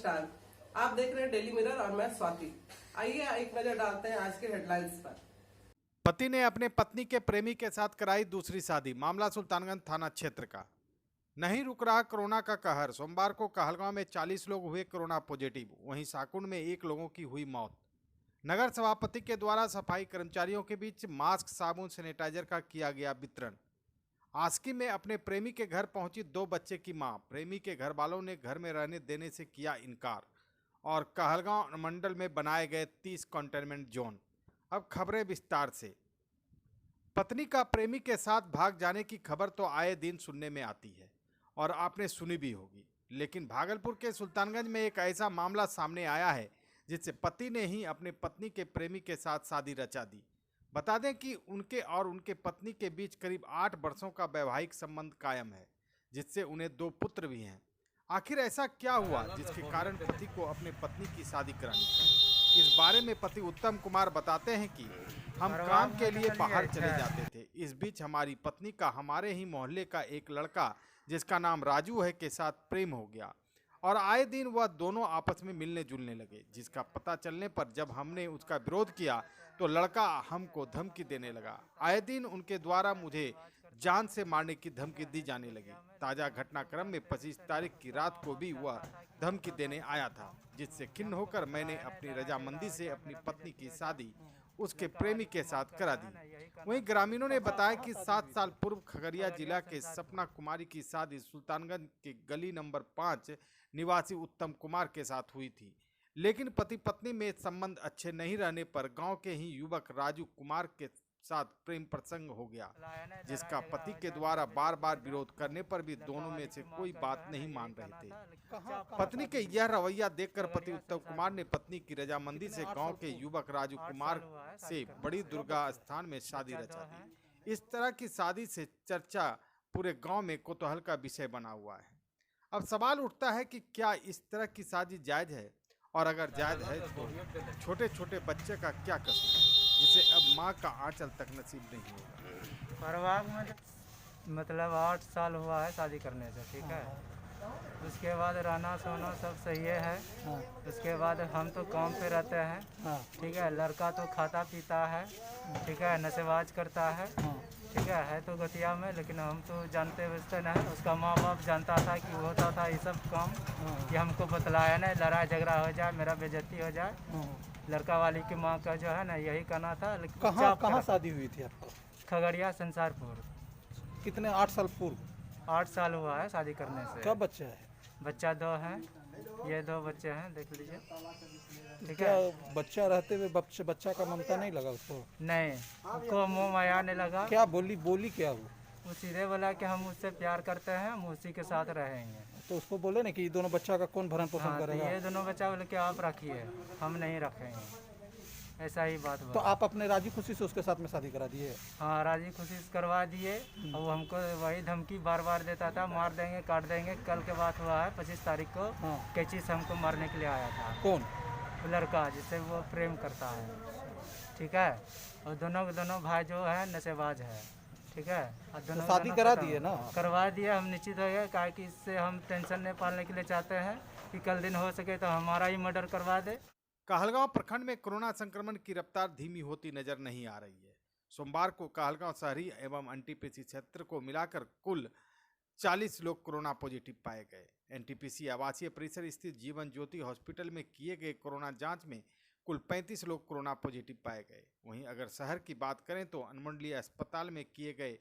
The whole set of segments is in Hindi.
नमस्कार, आप देख रहे हैं डेली मिरर और मैं स्वाति। आइए एक नजर डालते हैं आज के हेडलाइंस पर। पति ने अपने पत्नी के प्रेमी के साथ कराई दूसरी शादी। मामला सुल्तानगंज थाना क्षेत्र का। नहीं रुक रहा कोरोना का कहर। सोमवार को कहलगांव में 40 लोग हुए कोरोना पॉजिटिव। वहीं साकुंड में 1 लोगों की हुई मौत। नगर सभापति के द्वारा सफाई कर्मचारियों के बीच मास्क, साबुन, सैनिटाइजर का किया गया वितरण। आस्की में अपने प्रेमी के घर पहुंची 2 बच्चे की मां। प्रेमी के घर वालों ने घर में रहने देने से किया इनकार। और कहलगांव मंडल में बनाए गए 30 कंटेनमेंट जोन। अब खबरें विस्तार से। पत्नी का प्रेमी के साथ भाग जाने की खबर तो आए दिन सुनने में आती है और आपने सुनी भी होगी, लेकिन भागलपुर के सुल्तानगंज में एक ऐसा मामला सामने आया है जिससे पति ने ही अपने पत्नी के प्रेमी के साथ शादी रचा दी। बता दें कि उनके और उनके पत्नी के बीच करीब 8 वर्षों का वैवाहिक संबंध कायम है, जिससे उन्हें 2 पुत्र भी हैं। आखिर ऐसा क्या हुआ जिसके कारण पति को अपने पत्नी की शादी करानी पड़ी? इस बारे में पति उत्तम कुमार बताते हैं कि हम काम के लिए बाहर चले जाते थे। इस बीच हमारी पत्नी का हमारे ही मोहल्ले का एक लड़का जिसका नाम राजू है के साथ प्रेम हो गया और आए दिन वह दोनों आपस में मिलने जुलने लगे। जिसका पता चलने पर जब हमने उसका विरोध किया तो लड़का हमको धमकी देने लगा। आए दिन उनके द्वारा मुझे जान से मारने की धमकी दी जाने लगी। ताजा घटनाक्रम में 25 तारीख की रात को भी वह धमकी देने आया था, जिससे खिन्न होकर मैंने अपनी रजामंदी से अपनी पत्नी की शादी उसके प्रेमी के साथ करा दी। वहीं ग्रामीणों ने बताया कि 7 साल पूर्व खगड़िया जिला के सपना कुमारी की शादी सुल्तानगंज के गली नंबर 5 निवासी उत्तम कुमार के साथ हुई थी, लेकिन पति पत्नी में संबंध अच्छे नहीं रहने पर गांव के ही युवक राजू कुमार के साथ प्रेम प्रसंग हो गया, जिसका पति के द्वारा बार बार विरोध करने पर भी दोनों में से कोई बात नहीं मान रहे थे। पत्नी के यह रवैया देखकर पति उत्तम कुमार ने पत्नी की रजामंदी से गांव के युवक राजू कुमार से बड़ी दुर्गा स्थान में शादी रचा दी। इस तरह की शादी से चर्चा पूरे गांव में कौतूहल का विषय बना हुआ है। अब सवाल उठता है कि क्या इस तरह की शादी जायज है, और अगर जायज है तो छोटे छोटे बच्चे का क्या कसूर है जिसे अब माँ का आंचल तक नसीब नहीं होगा। परिवार में मतलब 8 साल हुआ है शादी करने से, ठीक है। उसके बाद रहना सोना सब सही है। उसके बाद हम तो काम पे रहते हैं, ठीक है। लड़का तो खाता पीता है, ठीक है, नशेबाज करता है, ठीक है तो गतिया में। लेकिन हम तो जानते बुझते नहीं। उसका माँ बाप जानता था कि वो होता था ये सब काम, कि हमको बतलाया नहीं, लड़ाई झगड़ा हो जाए, मेरा बेइज्जती हो जाए। लड़का वाली की माँ का जो है ना यही कहना था। कहाँ शादी हुई थी आपको? खगड़िया संसारपुर। कितने 8 साल पूर्व? 8 साल हुआ है शादी करने से। क्या बच्चा है? बच्चा 2 हैं, ये 2 बच्चे हैं, देख लीजिए, ठीक क्या है। बच्चा रहते हुए बच्चा का ममता नहीं लगा उसको? नहीं, उसको मोह माया नहीं लगा। क्या बोली क्या वो सीधे बोला कि हम उससे प्यार करते हैं, हम उसी के साथ रहेंगे। तो उसको बोले ना कि ये दोनों बच्चा का कौन भरण पोषण हाँ, तो करेगा? ये दोनों बच्चा बोले कि आप रखिए, हम नहीं रखेंगे, ऐसा ही बात तो हुआ। आप अपने राजी खुशी से उसके साथ में शादी करा दिए? हाँ, राजी खुशी से करवा दिए। और वो हमको वही धमकी बार बार देता था, मार देंगे, काट देंगे। कल के बात हुआ है 25 तारीख को, कैंची से हमको मारने के लिए आया था। कौन? लड़का जिससे वो प्रेम करता है, ठीक है। और दोनों भाई जो है नशेबाज है, ठीक है। और तो दोनों शादी करा दिए ना? करवा दिए। हम निश्चित हो गए, क्या कि इससे हम टेंशन नहीं पालने के लिए चाहते हैं कि कल दिन हो सके तो हमारा ही मर्डर करवा दे। कहलगांव प्रखंड में कोरोना संक्रमण की रफ्तार धीमी होती नजर नहीं आ रही है। सोमवार को कहलगांव शहरी एवं एनटीपीसी क्षेत्र को मिलाकर कुल 40 लोग कोरोना पॉजिटिव पाए गए। एनटीपीसी आवासीय परिसर स्थित जीवन ज्योति हॉस्पिटल में किए गए कोरोना जांच में कुल 35 लोग कोरोना पॉजिटिव पाए गए। वहीं अगर शहर की बात करें तो अनुमंडलीय अस्पताल में किए गए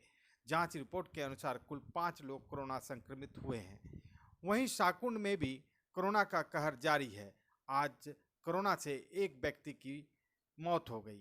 जांच रिपोर्ट के अनुसार कुल 5 लोग कोरोना संक्रमित हुए हैं। वहीं साकुंड में भी कोरोना का कहर जारी है। आज कोरोना से एक व्यक्ति की मौत हो गई।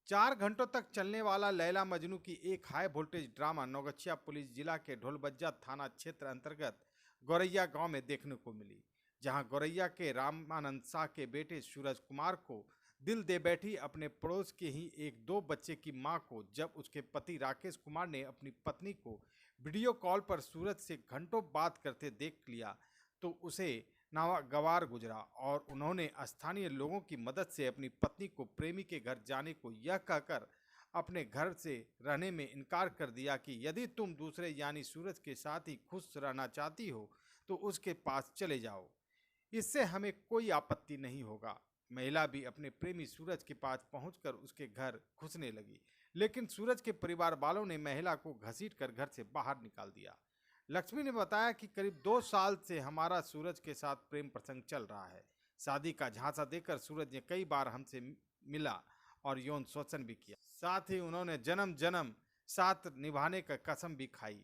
4 घंटों तक चलने वाला लैला मजनू की एक high voltage drama Naugachhia police जिला के ढोलबज्जा थाना क्षेत्र अंतर्गत गौरैया गांव में देखने को मिली, जहां गौरैया के रामानंद शाह के बेटे सूरज कुमार को दिल दे बैठी अपने पड़ोस के ही एक 2 बच्चे की मां को जब उसके पति राकेश कुमार ने अपनी पत्नी को वीडियो कॉल पर सूरज से घंटों बात करते देख लिया तो उसे नागवार गुजरा और उन्होंने स्थानीय लोगों की मदद से अपनी पत्नी को प्रेमी के घर जाने को यह कहकर अपने घर से रहने में इनकार कर दिया कि यदि तुम दूसरे यानी सूरज के साथ ही खुश रहना चाहती हो तो उसके पास चले जाओ। इससे हमें कोई आपत्ति नहीं होगा। महिला भी अपने प्रेमी सूरज के पास पहुंचकर उसके घर घुसने लगी, लेकिन सूरज के परिवार वालों ने महिला को घसीटकर घर से बाहर निकाल दिया। लक्ष्मी ने बताया कि करीब 2 साल से हमारा सूरज के साथ प्रेम प्रसंग चल रहा है। शादी का झांसा देकर सूरज ने कई बार हमसे मिला और यौन शोषण भी किया। साथ ही उन्होंने जन्म जन्म साथ निभाने का कसम भी खाई।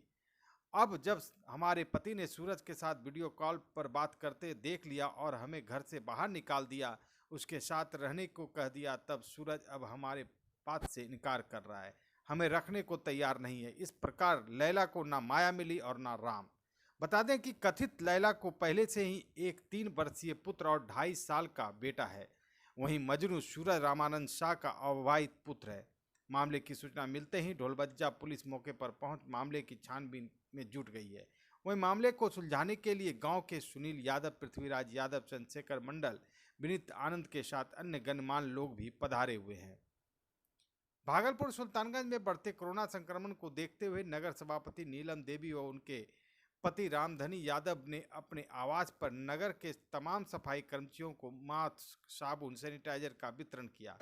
अब जब हमारे पति ने सूरज के साथ वीडियो कॉल पर बात करते देख लिया और हमें घर से बाहर निकाल दिया, उसके साथ रहने को कह दिया, तब सूरज अब हमारे बात से इनकार कर रहा है, हमें रखने को तैयार नहीं है। इस प्रकार लैला को ना माया मिली और ना राम। बता दें कि कथित लैला को पहले से ही एक 3 वर्षीय पुत्र और 2.5 साल का बेटा है। वहीं मजनू सूरज रामानंद शाह का अविवाहित पुत्र है। मामले की सूचना मिलते ही ढोलबज्जा पुलिस मौके पर पहुंच मामले की छानबीन में जुट गई है। वहीं मामले को सुलझाने के लिए गांव के सुनील यादव, पृथ्वीराज यादव, चंद्रशेखर मंडल, विनीत आनंद के साथ अन्य गणमान्य लोग भी पधारे हुए हैं। भागलपुर सुल्तानगंज में बढ़ते कोरोना संक्रमण को देखते हुए नगर सभापति नीलम देवी और उनके पति रामधनी यादव ने अपने आवास पर नगर के तमाम सफाई कर्मचारियों को मास्क, साबुन, सैनिटाइजर का वितरण किया।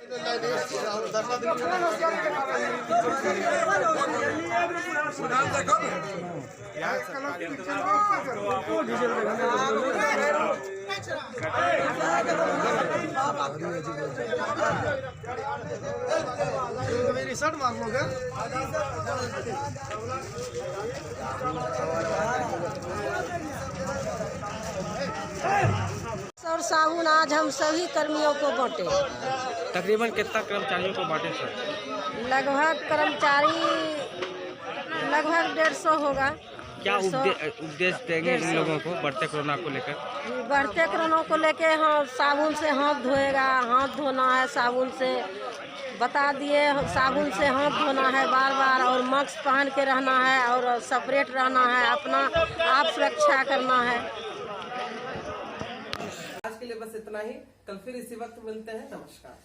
और साबुन आज हम सभी कर्मियों को बांटे। तकरीबन कितना कर्मचारियों को बांटे सर? लगभग कर्मचारी लगभग 150 होगा। क्या उपदेश देंगे इन लोगों को बढ़ते कोरोना को लेकर? बढ़ते कोरोना को लेके हाँ, साबुन से हाथ धोएगा, हाथ धोना है साबुन से, बता दिए साबुन से हाथ धोना है बार बार, और मास्क पहन के रहना है और सेपरेट रहना है, अपना आप सुरक्षा करना है। आज के लिए बस इतना ही। कल फिर इसी वक्त मिलते हैं। नमस्कार।